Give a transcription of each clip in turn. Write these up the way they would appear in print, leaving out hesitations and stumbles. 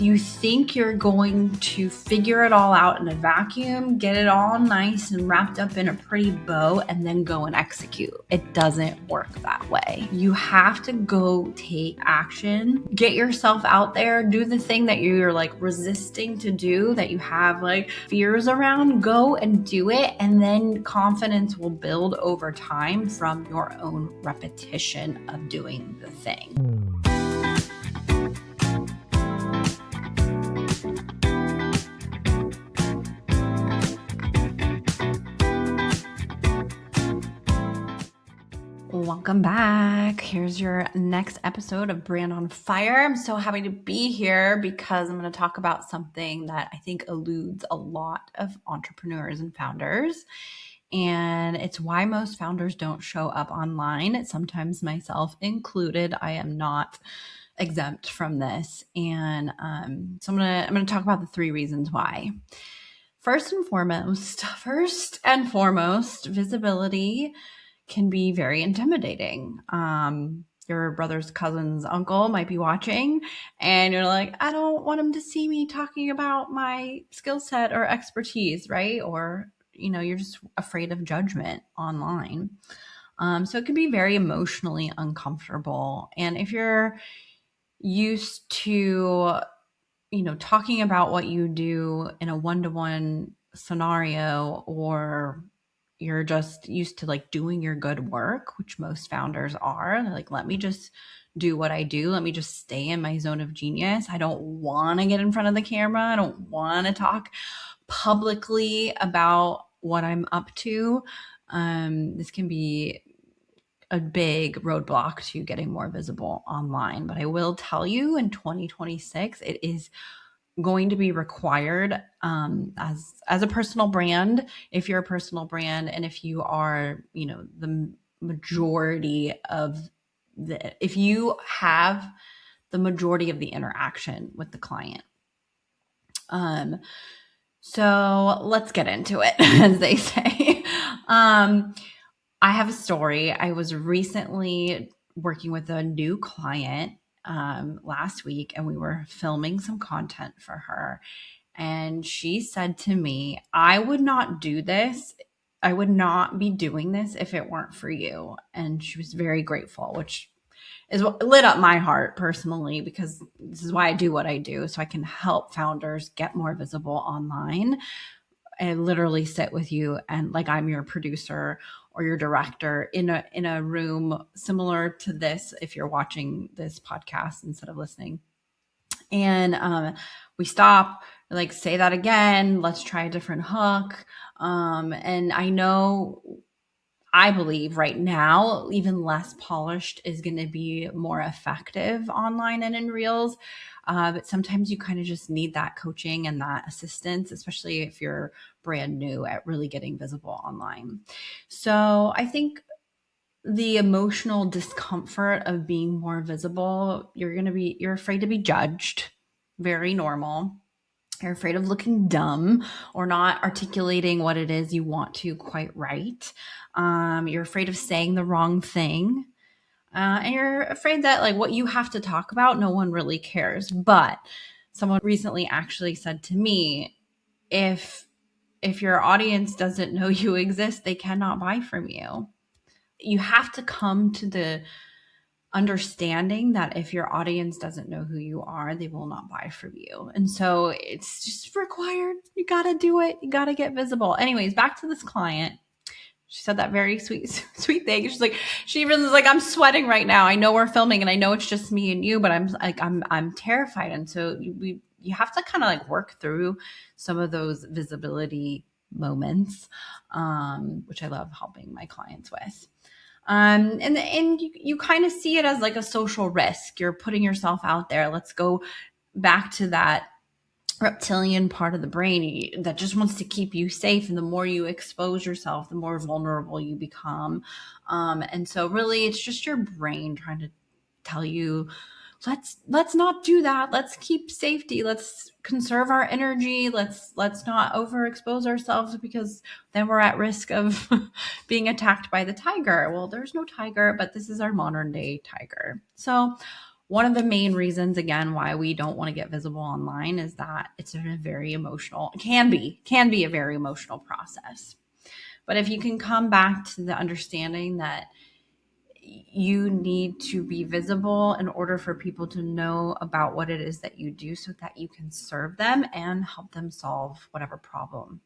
You think you're going to figure it all out in a vacuum, get it all nice and wrapped up in a pretty bow, and then go and execute. It doesn't work that way. You have to go take action, get yourself out there, do the thing that you're like resisting to do, that you have like fears around, go and do it. And then confidence will build over time from your own repetition of doing the thing. Welcome back. Here's your next episode of Brand on Fire. I'm so happy to be here because I'm going to talk about something that I think eludes a lot of entrepreneurs and founders. And it's why most founders don't show up online. Sometimes myself included. I am not exempt from this. And so I'm going to talk about the 3 reasons why. First and foremost, visibility can be very intimidating. Your brother's cousin's uncle might be watching and you're like, I don't want him to see me talking about my skill set or expertise, right? Or, you're just afraid of judgment online. So it can be very emotionally uncomfortable. And if you're used to, talking about what you do in a one-to-one scenario, or you're just used to like doing your good work, which most founders are. They're like, let me just do what I do. Let me just stay in my zone of genius. I don't want to get in front of the camera. I don't want to talk publicly about what I'm up to. This can be a big roadblock to getting more visible online. But I will tell you, in 2026, it is going to be required as a personal brand, if you're a personal brand, and if you are, the majority of if you have the majority of the interaction with the client. So let's get into it, as they say. I have a story. I was recently working with a new client last week, and we were filming some content for her. And she said to me, I would not do this. I would not be doing this if it weren't for you. And she was very grateful, which is what lit up my heart personally, because this is why I do what I do. So I can help founders get more visible online. I literally sit with you and like I'm your producer or your director in a room similar to this, if you're watching this podcast instead of listening. And we stop, like, say that again. Let's try a different hook. And I believe right now, even less polished is going to be more effective online and in Reels. But sometimes you kind of just need that coaching and that assistance, especially if you're brand new at really getting visible online. So I think the emotional discomfort of being more visible, you're afraid to be judged. Very normal. You're afraid of looking dumb or not articulating what it is you want to quite right. You're afraid of saying the wrong thing. And you're afraid that like what you have to talk about, no one really cares. But someone recently actually said to me, if your audience doesn't know you exist, they cannot buy from you. You have to come to the understanding that if your audience doesn't know who you are, they will not buy from you. And so it's just required. You got to do it. You got to get visible. Anyways, back to this client. She said that very sweet thing. She even was like, I'm sweating right now. I know we're filming and I know it's just me and you, but I'm terrified. And so you have to kind of like work through some of those visibility moments, which I love helping my clients with. And you kind of see it as like a social risk. You're putting yourself out there. Let's go back to that reptilian part of the brain that just wants to keep you safe. And the more you expose yourself, the more vulnerable you become. And so really it's just your brain trying to tell you, let's not do that. Let's keep safety. Let's conserve our energy. Let's not overexpose ourselves, because then we're at risk of being attacked by the tiger. Well, there's no tiger, but this is our modern day tiger. So one of the main reasons, again, why we don't want to get visible online is that it's a very emotional, can be a very emotional process. But if you can come back to the understanding that you need to be visible in order for people to know about what it is that you do so that you can serve them and help them solve whatever problem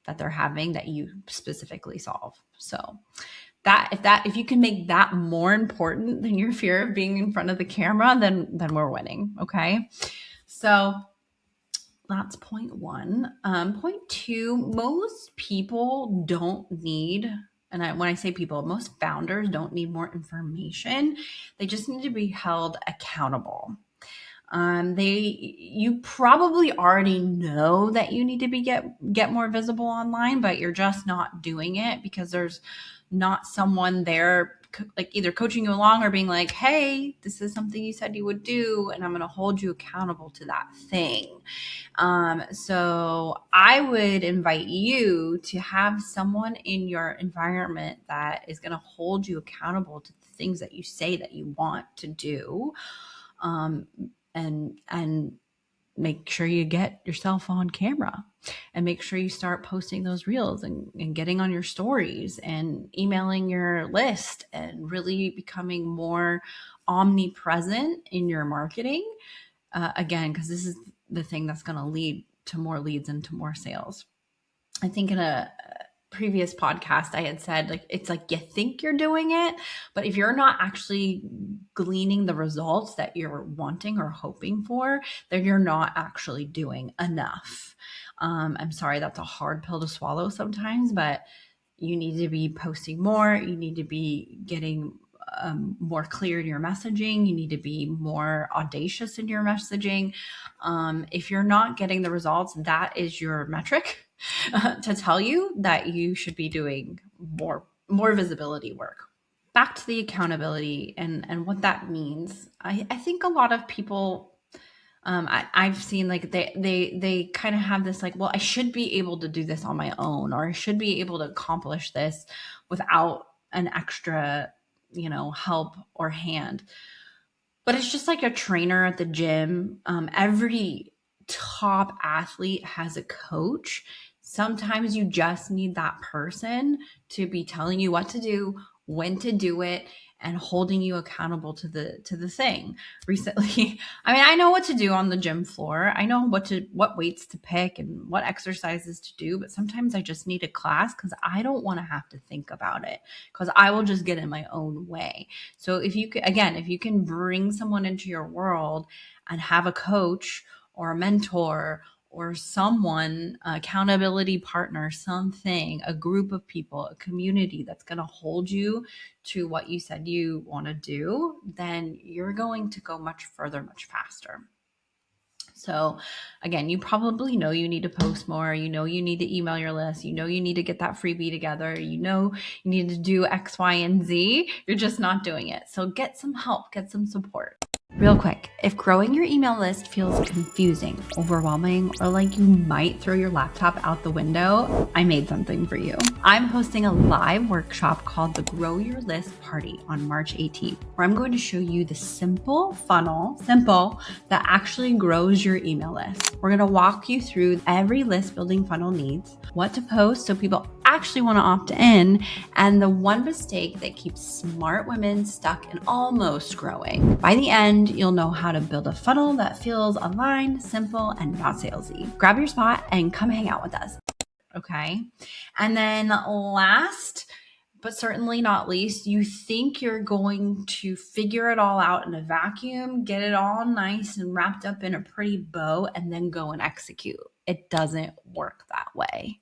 that they're having that you specifically solve. So if you can make that more important than your fear of being in front of the camera, then we're winning. Okay. So that's point one. Point two, most people don't need, when I say people, most founders don't need more information. They just need to be held accountable. You probably already know that you need to get more visible online, but you're just not doing it because there's not someone there like either coaching you along or being like, hey, this is something you said you would do, and I'm going to hold you accountable to that thing. So I would invite you to have someone in your environment that is going to hold you accountable to the things that you say that you want to do. And make sure you get yourself on camera and make sure you start posting those reels and getting on your stories and emailing your list and really becoming more omnipresent in your marketing. Again, because this is the thing that's going to lead to more leads and to more sales. I think in a previous podcast, I had said, like, it's like you think you're doing it, but if you're not actually gleaning the results that you're wanting or hoping for, then you're not actually doing enough. I'm sorry, that's a hard pill to swallow sometimes, but you need to be posting more. You need to be getting more clear in your messaging. You need to be more audacious in your messaging. If you're not getting the results, that is your metric to tell you that you should be doing more visibility work. Back to the accountability and what that means. I think a lot of people, I've seen like they kind of have this like, well, I should be able to do this on my own, or I should be able to accomplish this without an extra, help or hand. But it's just like a trainer at the gym. Every top athlete has a coach. Sometimes you just need that person to be telling you what to do, when to do it, and holding you accountable to the thing. Recently, I know what to do on the gym floor. I know what weights to pick and what exercises to do, but sometimes I just need a class because I don't want to have to think about it, because I will just get in my own way. So if you can bring someone into your world and have a coach or a mentor or someone, accountability partner, something, a group of people, a community that's going to hold you to what you said you want to do, then you're going to go much further, much faster. So again, you probably know you need to post more. You know you need to email your list. You know you need to get that freebie together. You know you need to do X, Y, and Z. You're just not doing it. So get some help, get some support. Real quick, if growing your email list feels confusing, overwhelming, or like you might throw your laptop out the window, I made something for you. I'm hosting a live workshop called the Grow Your List Party on March 18th, where I'm going to show you the simple that actually grows your email list. We're going to walk you through every list building funnel needs, what to post so people actually want to opt in, and the one mistake that keeps smart women stuck in almost growing. By the end, you'll know how to build a funnel that feels aligned, simple, and not salesy. Grab your spot and come hang out with us. Okay. And then last, but certainly not least, you think you're going to figure it all out in a vacuum, get it all nice and wrapped up in a pretty bow, and then go and execute. It doesn't work that way.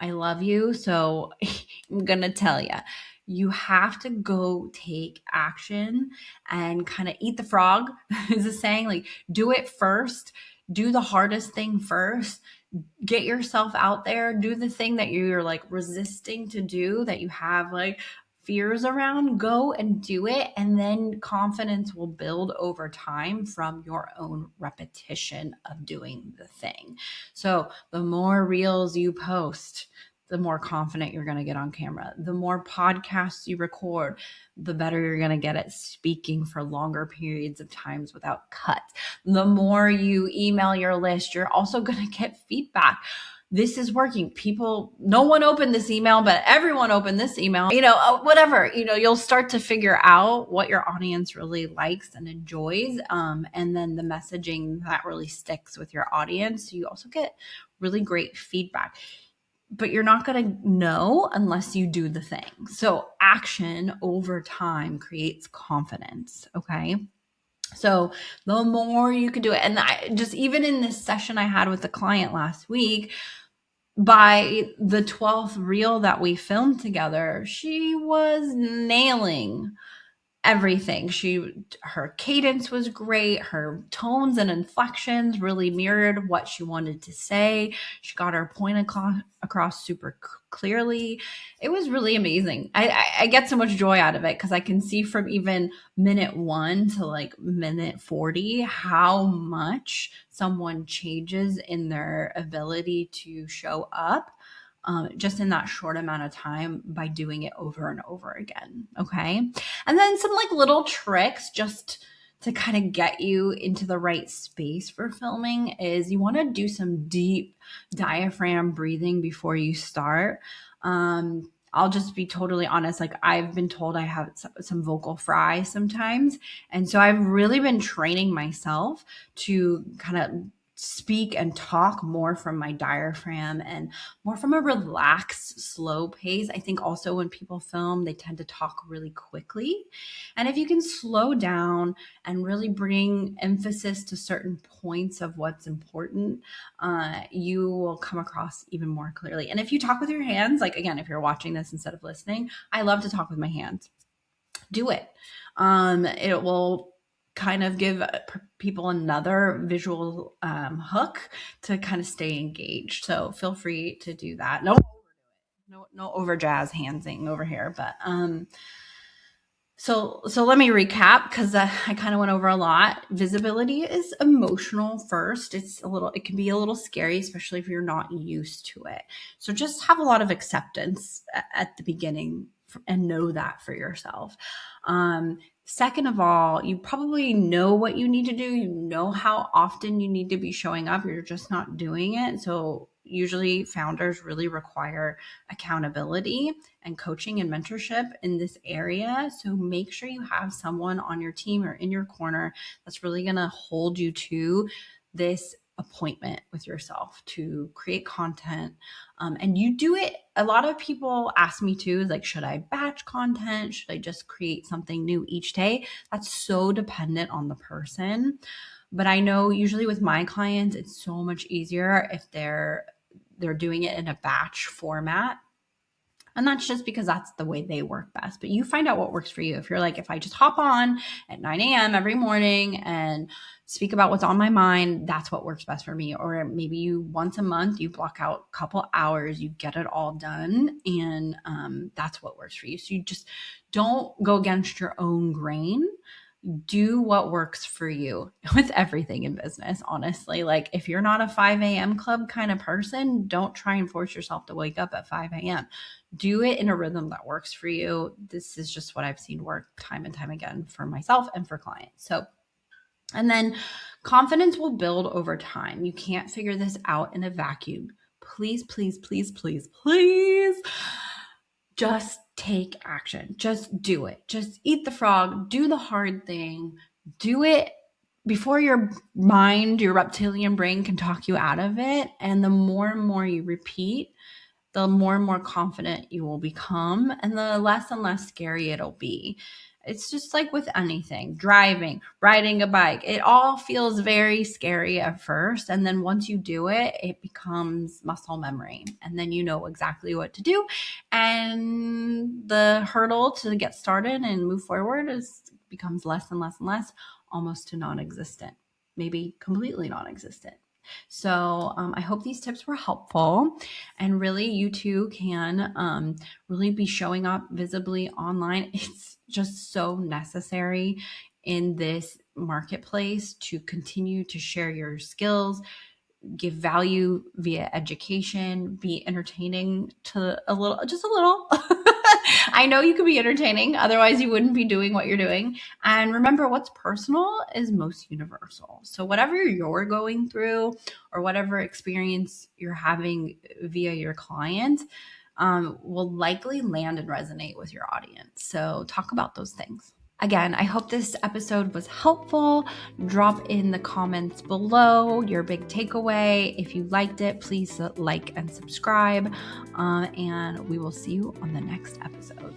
I love you. So I'm going to tell you, you have to go take action and kind of eat the frog, is a saying, like do it first, do the hardest thing first, get yourself out there, do the thing that you're like resisting to do, that you have like fears around, go and do it. And then confidence will build over time from your own repetition of doing the thing. So the more reels you post, the more confident you're going to get on camera. The more podcasts you record, the better you're going to get at speaking for longer periods of times without cuts. The more you email your list, you're also going to get feedback. This is working. No one opened this email, but everyone opened this email, whatever, you'll start to figure out what your audience really likes and enjoys. And then the messaging that really sticks with your audience. So you also get really great feedback, but you're not going to know unless you do the thing. So action over time creates confidence. Okay. So the more you can do it, and even in this session I had with the client last week, by the 12th reel that we filmed together, she was nailing everything. Her cadence was great. Her tones and inflections really mirrored what she wanted to say. She got her point across super clearly. It was really amazing. I get so much joy out of it because I can see from even minute 1 to like minute 40 how much someone changes in their ability to show up. Just in that short amount of time by doing it over and over again. Okay. And then some like little tricks just to kind of get you into the right space for filming is you want to do some deep diaphragm breathing before you start. I'll just be totally honest. Like I've been told I have some vocal fry sometimes. And so I've really been training myself to kind of speak and talk more from my diaphragm and more from a relaxed, slow pace. I think also when people film, they tend to talk really quickly. And if you can slow down and really bring emphasis to certain points of what's important, you will come across even more clearly. And if you talk with your hands, like again, if you're watching this instead of listening, I love to talk with my hands. Do it. It will kind of give people another visual hook to kind of stay engaged. So feel free to do that. No over jazz handsing over here, but so let me recap because I kind of went over a lot. Visibility is emotional first. It can be a little scary, especially if you're not used to it. So just have a lot of acceptance at the beginning and know that for yourself. Second of all, you probably know what you need to do. You know how often you need to be showing up. You're just not doing it. So usually founders really require accountability and coaching and mentorship in this area. So make sure you have someone on your team or in your corner that's really going to hold you to this appointment with yourself to create content. And you do it. A lot of people ask me too, like, should I batch content? Should I just create something new each day? That's so dependent on the person. But I know usually with my clients, it's so much easier if they're doing it in a batch format. And that's just because that's the way they work best. But you find out what works for you. If you're like, if I just hop on at 9 a.m. every morning and speak about what's on my mind, that's what works best for me. Or maybe you once a month, you block out a couple hours, you get it all done. And that's what works for you. So you just don't go against your own grain. Do what works for you with everything in business, honestly. Like if you're not a 5 a.m. club kind of person, don't try and force yourself to wake up at 5 a.m. Do it in a rhythm that works for you. This is just what I've seen work time and time again for myself and for clients. So, and then confidence will build over time. You can't figure this out in a vacuum. Please, please, please, please, please. Just take action. Just do it. Just eat the frog. Do the hard thing. Do it before your mind, your reptilian brain can talk you out of it. And the more and more you repeat, the more and more confident you will become and the less and less scary it'll be. It's just like with anything, driving, riding a bike. It all feels very scary at first. And then once you do it, it becomes muscle memory. And then you know exactly what to do. And the hurdle to get started and move forward becomes less and less and less, almost to non-existent, maybe completely non-existent. So I hope these tips were helpful, and really you too can really be showing up visibly online. It's just so necessary in this marketplace to continue to share your skills, give value via education, be entertaining to a little, just a little. I know you could be entertaining, otherwise you wouldn't be doing what you're doing. And remember, what's personal is most universal. So whatever you're going through or whatever experience you're having via your client will likely land and resonate with your audience. So talk about those things. Again, I hope this episode was helpful. Drop in the comments below your big takeaway. If you liked it, please like and subscribe. And we will see you on the next episode.